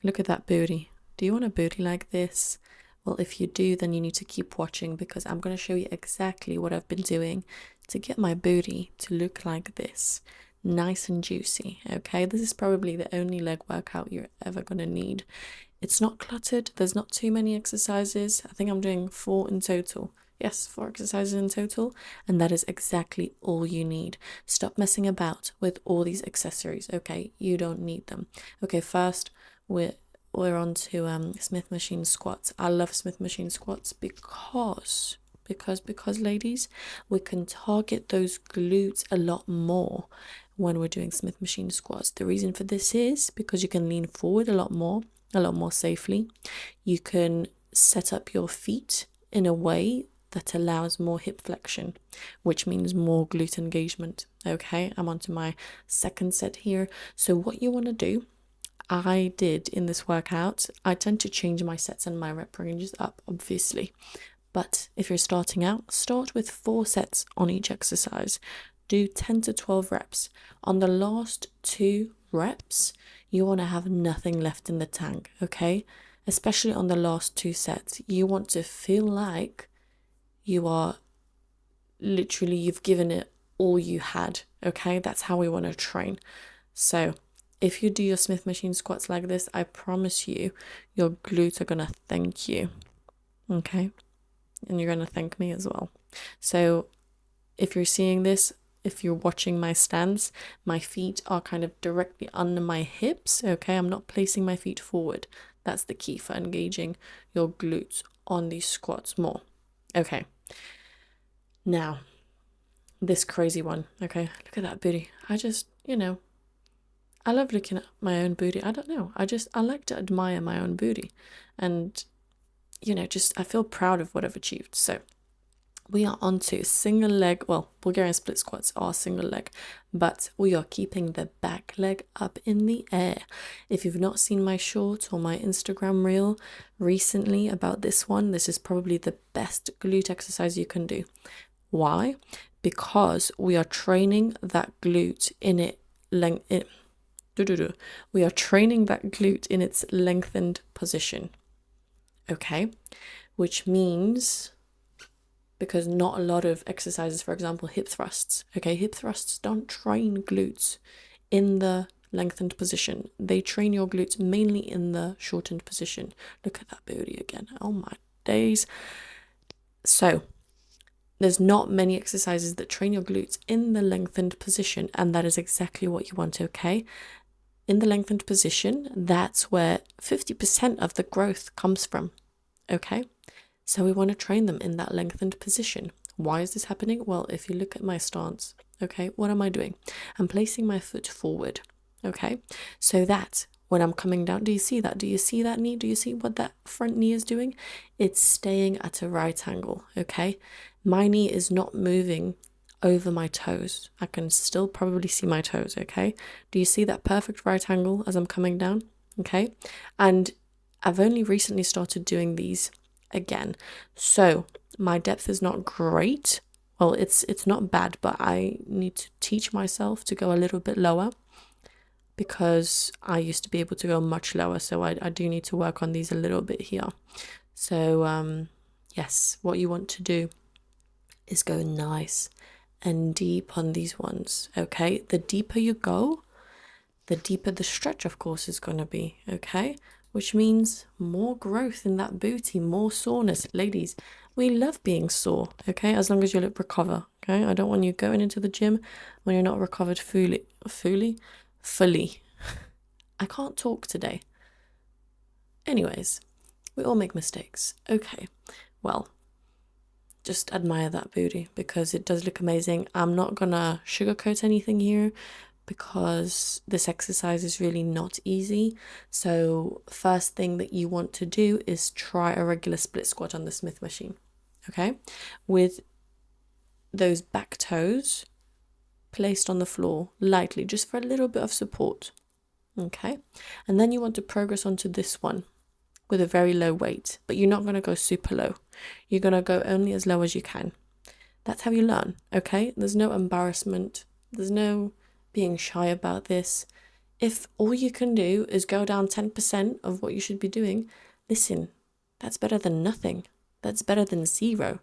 Look at that booty. Do you want a booty like this? Well, if you do, then you need to keep watching because I'm going to show you exactly what I've been doing to get my booty to look like this. Nice and juicy, okay? This is probably the only leg workout you're ever going to need. It's not cluttered. There's not too many exercises. I think I'm doing 4 in total. Yes, 4 exercises in total. And that is exactly all you need. Stop messing about with all these accessories, okay? You don't need them. Okay, first, we're on to Smith machine squats. I love Smith machine squats because ladies, we can target those glutes a lot more when we're doing Smith machine squats. The reason for this is because you can lean forward a lot more safely. You can set up your feet in a way that allows more hip flexion, which means more glute engagement. Okay, I'm on to my second set here. So what you want to do, I did in this workout, I tend to change my sets and my rep ranges up, obviously. But if you're starting out, start with 4 sets on each exercise. Do 10 to 12 reps. On the last 2 reps, you want to have nothing left in the tank, okay? Especially on the last 2 sets. You want to feel like you are literally, you've given it all you had, okay? That's how we want to train. So if you do your Smith machine squats like this, I promise you, your glutes are going to thank you, okay? And you're going to thank me as well. So if you're seeing this, if you're watching my stance, my feet are kind of directly under my hips, okay? I'm not placing my feet forward. That's the key for engaging your glutes on these squats more. Okay. Now, this crazy one, okay? Look at that booty. I just, I love looking at my own booty. I don't know. I like to admire my own booty. And, I feel proud of what I've achieved. So we are on to single leg. Well, Bulgarian split squats are single leg, but we are keeping the back leg up in the air. If you've not seen my short or my Instagram reel recently about this one, this is probably the best glute exercise you can do. Why? Because we are training that glute in it we are training that glute in its lengthened position. Okay, which means, because not a lot of exercises, for example, hip thrusts, okay, hip thrusts don't train glutes in the lengthened position. They train your glutes mainly in the shortened position. Look at that booty again. Oh my days. So there's not many exercises that train your glutes in the lengthened position, and that is exactly what you want, okay? In the lengthened position, that's where 50% of the growth comes from, okay? So we want to train them in that lengthened position. Why is this happening? Well, if you look at my stance, okay, what am I doing? I'm placing my foot forward, okay? So that when I'm coming down, do you see that? Do you see that knee? Do you see what that front knee is doing? It's staying at a right angle, okay? My knee is not moving over my toes. I can still probably see my toes, okay? Do you see that perfect right angle as I'm coming down? Okay? And I've only recently started doing these again. So my depth is not great. Well, it's not bad, but I need to teach myself to go a little bit lower because I used to be able to go much lower. So I do need to work on these a little bit here. So yes, what you want to do is go nice and deep on these ones, okay? The deeper you go, the deeper the stretch, of course, is going to be, okay? Which means more growth in that booty, more soreness. Ladies, we love being sore, okay? As long as you recover, okay? I don't want you going into the gym when you're not recovered fully. I can't talk today. Anyways, we all make mistakes. Okay, well, just admire that booty because it does look amazing. I'm not gonna sugarcoat anything here because this exercise is really not easy. So first thing that you want to do is try a regular split squat on the Smith machine, okay? With those back toes placed on the floor lightly, just for a little bit of support, okay? And then you want to progress onto this one with a very low weight, but you're not going to go super low. You're going to go only as low as you can. That's how you learn, okay? There's no embarrassment. There's no being shy about this. If all you can do is go down 10% of what you should be doing, listen, that's better than nothing. That's better than zero.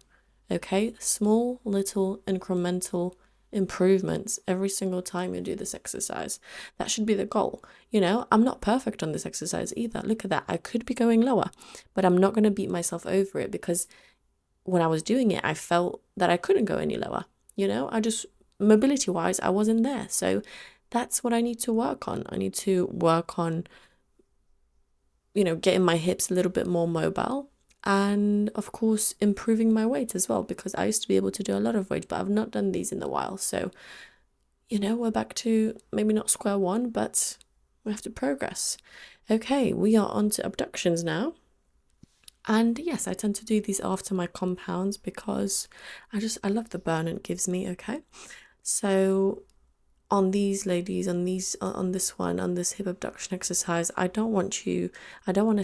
Okay? Small, little, incremental improvements every single time you do this exercise. That should be the goal. You know, I'm not perfect on this exercise either. Look at that. I could be going lower, but I'm not going to beat myself over it, because when I was doing it, I felt that I couldn't go any lower. You know, mobility wise, I wasn't there. So that's what I need to work on. I need to work on, you know, getting my hips a little bit more mobile, and of course improving my weight as well, because I used to be able to do a lot of weight, but I've not done these in a while. So, you know, we're back to maybe not square one, but we have to progress. Okay, we are on to abductions now. And yes, I tend to do these after my compounds because I love the burn it gives me. Okay, so on these ladies, on this hip abduction exercise, I don't want to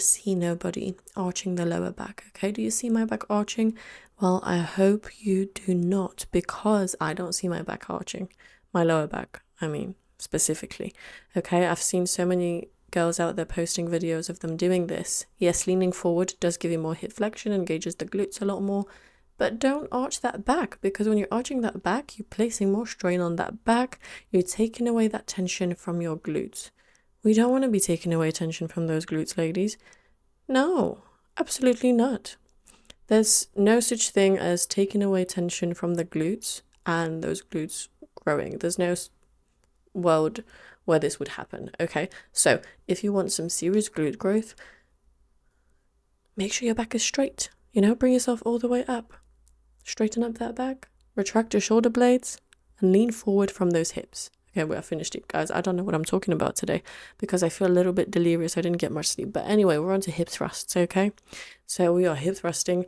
see nobody arching the lower back. Okay, do you see my back arching? Well, I hope you do not, because I don't see my back arching, my lower back, I mean, specifically. Okay, I've seen so many girls out there posting videos of them doing this. Yes, leaning forward does give you more hip flexion, engages the glutes a lot more, but don't arch that back, because when you're arching that back, you're placing more strain on that back. You're taking away that tension from your glutes. We don't want to be taking away tension from those glutes, ladies. No, absolutely not. There's no such thing as taking away tension from the glutes and those glutes growing. There's no world where this would happen. Okay, so if you want some serious glute growth, make sure your back is straight. You know, bring yourself all the way up. Straighten up that back, retract your shoulder blades, and lean forward from those hips. Okay, we are finished it, guys. I don't know what I'm talking about today because I feel a little bit delirious. I didn't get much sleep. But anyway, we're on to hip thrusts, okay? So we are hip thrusting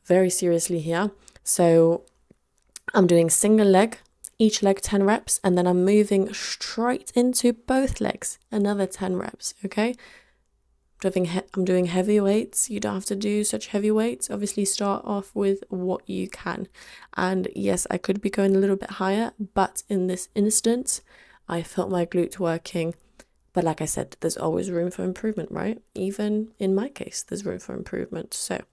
very seriously here. So I'm doing single leg, each leg 10 reps, and then I'm moving straight into both legs, another 10 reps, okay? I'm doing heavy weights. You don't have to do such heavy weights. Obviously, start off with what you can. And yes, I could be going a little bit higher, but in this instance, I felt my glute working. But like I said, there's always room for improvement, right? Even in my case, there's room for improvement. So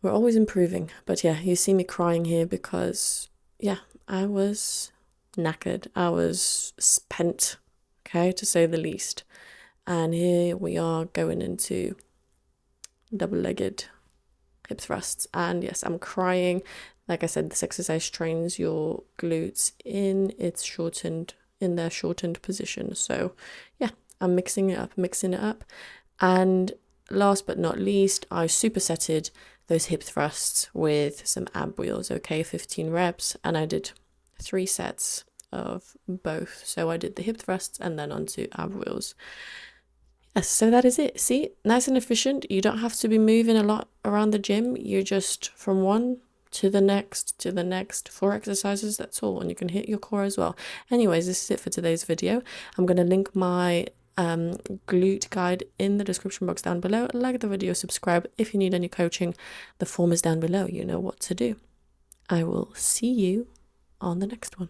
we're always improving. But yeah, you see me crying here because, yeah, I was knackered. I was spent, okay, to say the least. And here we are going into double-legged hip thrusts. And yes, I'm crying. Like I said, this exercise trains your glutes in their shortened position. So yeah, I'm mixing it up. And last but not least, I supersetted those hip thrusts with some ab wheels. Okay, 15 reps, and I did 3 sets of both. So I did the hip thrusts and then onto ab wheels. Yes, so that is it. See, nice and efficient. You don't have to be moving a lot around the gym. You're just from one to the next 4 exercises. That's all, and you can hit your core as well. Anyways, this is it for today's video. I'm going to link my glute guide in the description box down below. Like the video, subscribe. If you need any coaching, the form is down below. You know what to do. I will see you on the next one.